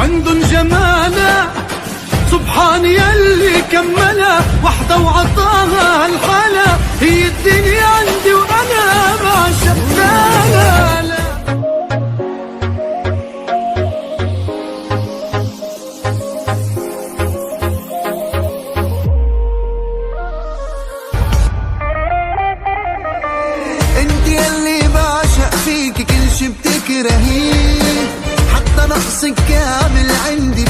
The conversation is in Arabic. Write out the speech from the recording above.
عندن جماله سبحان يلي كمله، وحده وعطاها الحالة، هي الدنيا عندي وانا ما شفتها. انت يلي بعشق فيك كل شي بتكرهيه، حتى نقصك كامل عندي